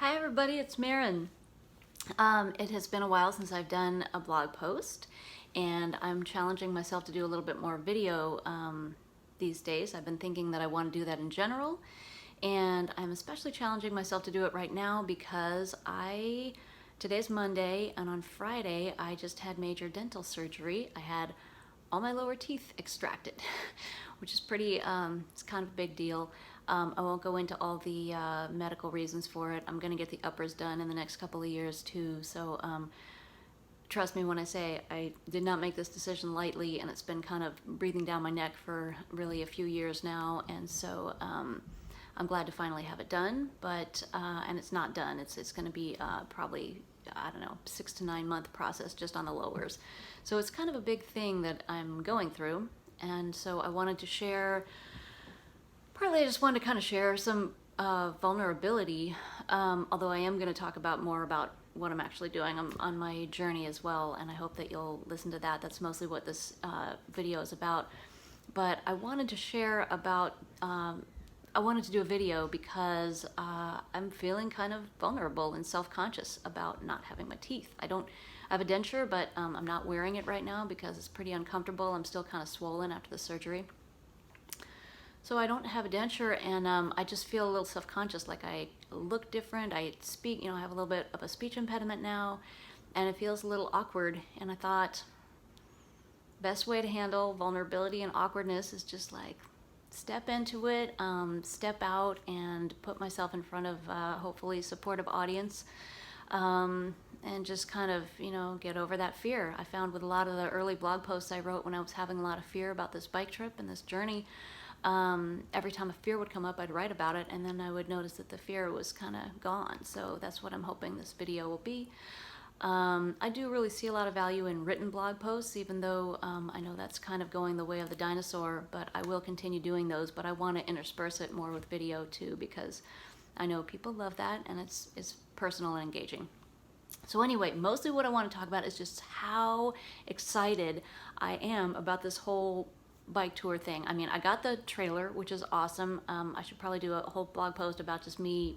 Hi everybody, it's Marin. It has been a while since I've done a blog post, and I'm challenging myself to do a little bit more video these days. I've been thinking that I want to do that in general, and I'm especially challenging myself to do it right now because today's Monday, and on Friday I just had major dental surgery. I had all my lower teeth extracted, which is pretty, it's kind of a big deal. I won't go into all the medical reasons for it. I'm going to get the uppers done in the next couple of years too. So trust me when I say I did not make this decision lightly, and it's been kind of breathing down my neck for really a few years now. And so I'm glad to finally have it done, but and it's not done. It's going to be probably, I don't know, 6 to 9 month process just on the lowers. So it's kind of a big thing that I'm going through, and so I wanted to share. Partly I just wanted to kind of share some vulnerability, although I am going to talk about more about what I'm actually doing on my journey as well, and I hope that you'll listen to that. That's mostly what this video is about. But I wanted to share about, I wanted to do a video because I'm feeling kind of vulnerable and self-conscious about not having my teeth. I have a denture, but I'm not wearing it right now because it's pretty uncomfortable. I'm still kind of swollen after the surgery. So I don't have a denture, and I just feel a little self-conscious, like I look different, I speak, I have a little bit of a speech impediment now, and it feels a little awkward. And I thought, best way to handle vulnerability and awkwardness is just like step into it, step out and put myself in front of hopefully a supportive audience, and just kind of, get over that fear. I found with a lot of the early blog posts I wrote when I was having a lot of fear about this bike trip and this journey, every time a fear would come up, I'd write about it, and then I would notice that the fear was kind of gone. So that's what I'm hoping this video will be. I do really see a lot of value in written blog posts, even though I know that's kind of going the way of the dinosaur, but I will continue doing those. But I want to intersperse it more with video too, because I know people love that, and it's personal and engaging. So anyway, mostly what I want to talk about is just how excited I am about this whole bike tour thing. I mean, I got the trailer, which is awesome. I should probably do a whole blog post about just me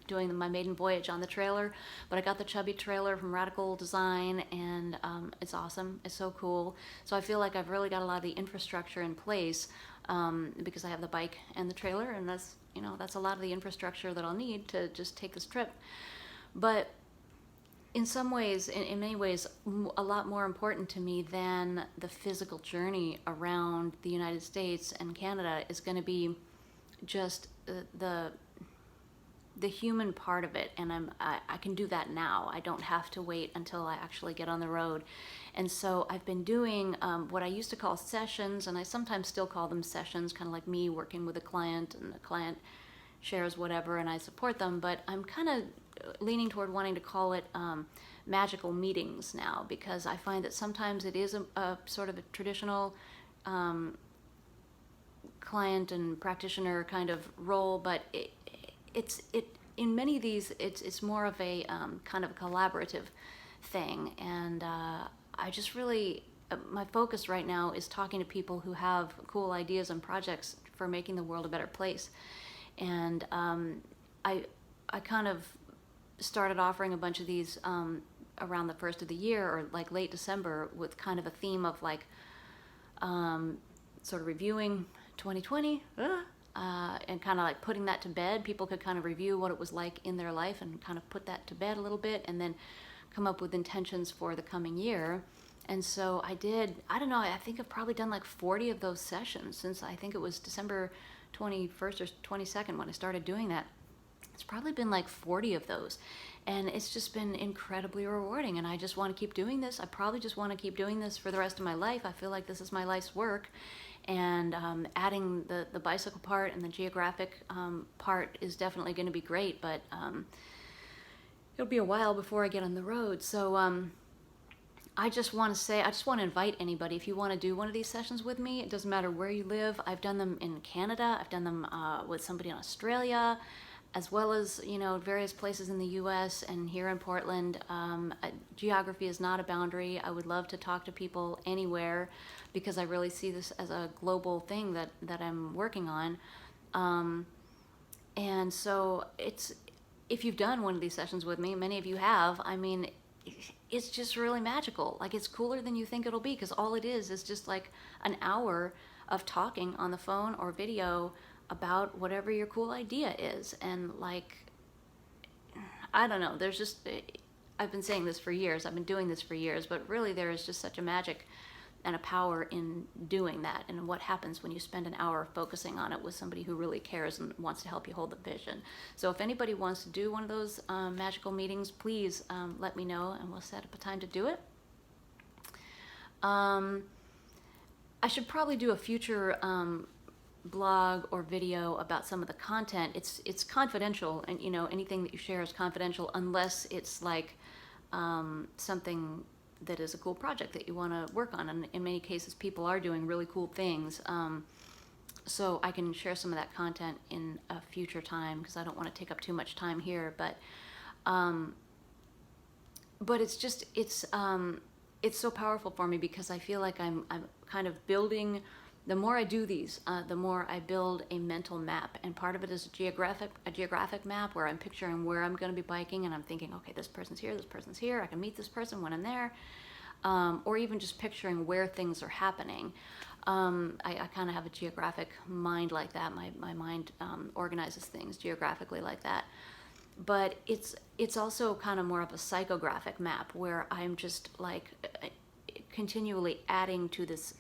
doing my maiden voyage on the trailer, but I got the chubby trailer from Radical Design, and it's awesome. It's so cool. So I feel like I've really got a lot of the infrastructure in place because I have the bike and the trailer, and that's a lot of the infrastructure that I'll need to just take this trip. But in some ways, in many ways, a lot more important to me than the physical journey around the United States and Canada is going to be just the human part of it. And I can do that now. I don't have to wait until I actually get on the road. And so I've been doing what I used to call sessions, and I sometimes still call them sessions, kind of like me working with a client, and the client shares whatever and I support them, but I'm kind of leaning toward wanting to call it magical meetings now, because I find that sometimes it is a sort of a traditional client and practitioner kind of role, but it's in many of these it's more of a kind of a collaborative thing, and I just really my focus right now is talking to people who have cool ideas and projects for making the world a better place. And I kind of started offering a bunch of these around the first of the year, or like late December, with kind of a theme of like sort of reviewing 2020 and kind of like putting that to bed. People could kind of review what it was like in their life and kind of put that to bed a little bit, and then come up with intentions for the coming year. And so I don't know, I think I've probably done like 40 of those sessions since I think it was December 21st or 22nd when I started doing that. It's probably been like 40 of those, and it's just been incredibly rewarding, and I just want to keep doing this. I probably just want to keep doing this for the rest of my life. I feel like this is my life's work, and adding the bicycle part and the geographic part is definitely going to be great, but it'll be a while before I get on the road. So I just want to invite anybody, if you want to do one of these sessions with me. It doesn't matter where you live. I've done them in Canada. I've done them with somebody in Australia, as well as, various places in the US and here in Portland. Geography is not a boundary. I would love to talk to people anywhere, because I really see this as a global thing that I'm working on. And so if you've done one of these sessions with me, many of you have, I mean, it's just really magical. Like, it's cooler than you think it'll be, because all it is just like an hour of talking on the phone or video about whatever your cool idea is. And like, I don't know, there's just, I've been saying this for years, I've been doing this for years, but really there is just such a magic and a power in doing that, and what happens when you spend an hour focusing on it with somebody who really cares and wants to help you hold the vision. So if anybody wants to do one of those magical meetings, please let me know, and we'll set up a time to do it. I should probably do a future blog or video about some of the content. It's confidential, and you know, anything that you share is confidential unless it's like something that is a cool project that you want to work on. And in many cases, people are doing really cool things. So I can share some of that content in a future time, because I don't want to take up too much time here. But it's just, it's so powerful for me, because I feel like I'm kind of building. The more I do these, the more I build a mental map, and part of it is a geographic map where I'm picturing where I'm going to be biking, and I'm thinking, okay, this person's here, I can meet this person when I'm there, or even just picturing where things are happening. I kind of have a geographic mind like that. My mind organizes things geographically like that. But it's also kind of more of a psychographic map, where I'm just like continually adding to this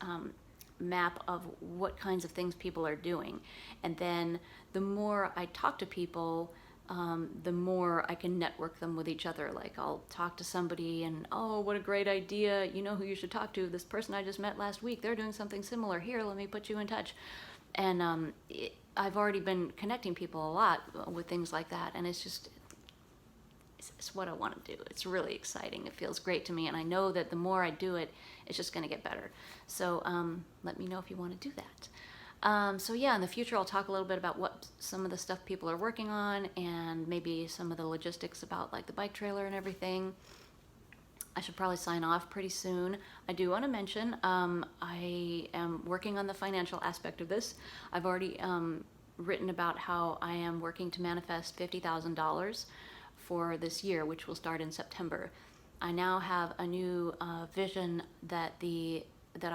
map of what kinds of things people are doing. And then the more I talk to people, the more I can network them with each other. Like, I'll talk to somebody and, oh, what a great idea, you know who you should talk to, this person I just met last week, they're doing something similar, here, let me put you in touch. And I've already been connecting people a lot with things like that, and it's just, it's what I want to do. It's really exciting. It feels great to me, and I know that the more I do it, it's just going to get better. So let me know if you want to do that. So yeah, in the future, I'll talk a little bit about what some of the stuff people are working on, and maybe some of the logistics about like the bike trailer and everything. I should probably sign off pretty soon. I do want to mention I am working on the financial aspect of this. I've already written about how I am working to manifest $50,000 for this year, which will start in September. I now have a new vision that I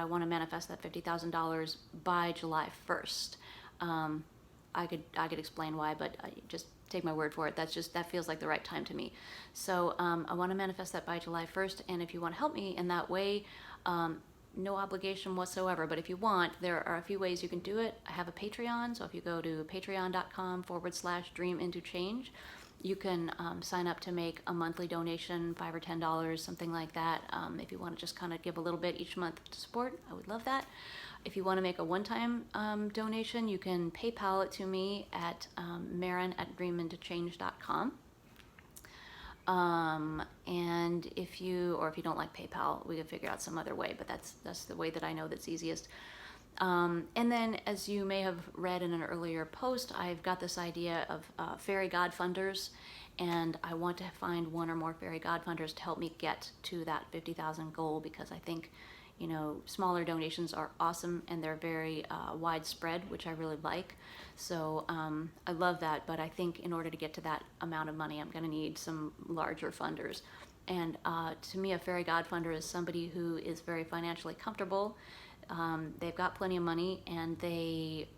want to manifest that $50,000 by July 1st. I could explain why, but just take my word for it. That feels like the right time to me. So I want to manifest that by July 1st, and if you want to help me in that way, no obligation whatsoever, but if you want, there are a few ways you can do it. I have a Patreon, so if you go to patreon.com/dreamintochange, you can sign up to make a monthly donation, $5 or $10, something like that. If you want to just kind of give a little bit each month to support, I would love that. If you want to make a one-time donation, you can PayPal it to me at Marin@dreamintochange.com. And if you don't like PayPal, we can figure out some other way, but that's the way that I know that's easiest. And then, as you may have read in an earlier post, I've got this idea of fairy godfunders, and I want to find one or more fairy godfunders to help me get to that 50,000 goal, because I think, you know, smaller donations are awesome, and they're very widespread, which I really like. So I love that, but I think in order to get to that amount of money, I'm going to need some larger funders. And to me, a fairy godfunder is somebody who is very financially comfortable. They've got plenty of money, and they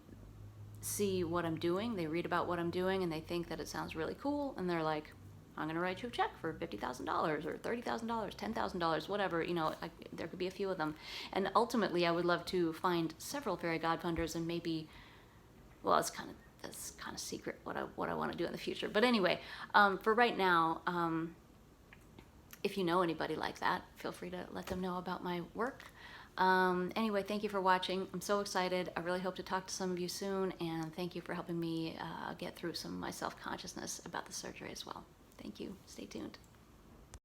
see what I'm doing, they read about what I'm doing, and they think that it sounds really cool, and they're like, I'm going to write you a check for $50,000 or $30,000, $10,000, whatever, you know, there could be a few of them. And ultimately, I would love to find several fairy godfunders, and maybe, well, that's kind of secret what I want to do in the future. But anyway, for right now, if you know anybody like that, feel free to let them know about my work. Anyway, thank you for watching. I'm so excited. I really hope to talk to some of you soon, and thank you for helping me get through some of my self-consciousness about the surgery as well. Thank you. Stay tuned.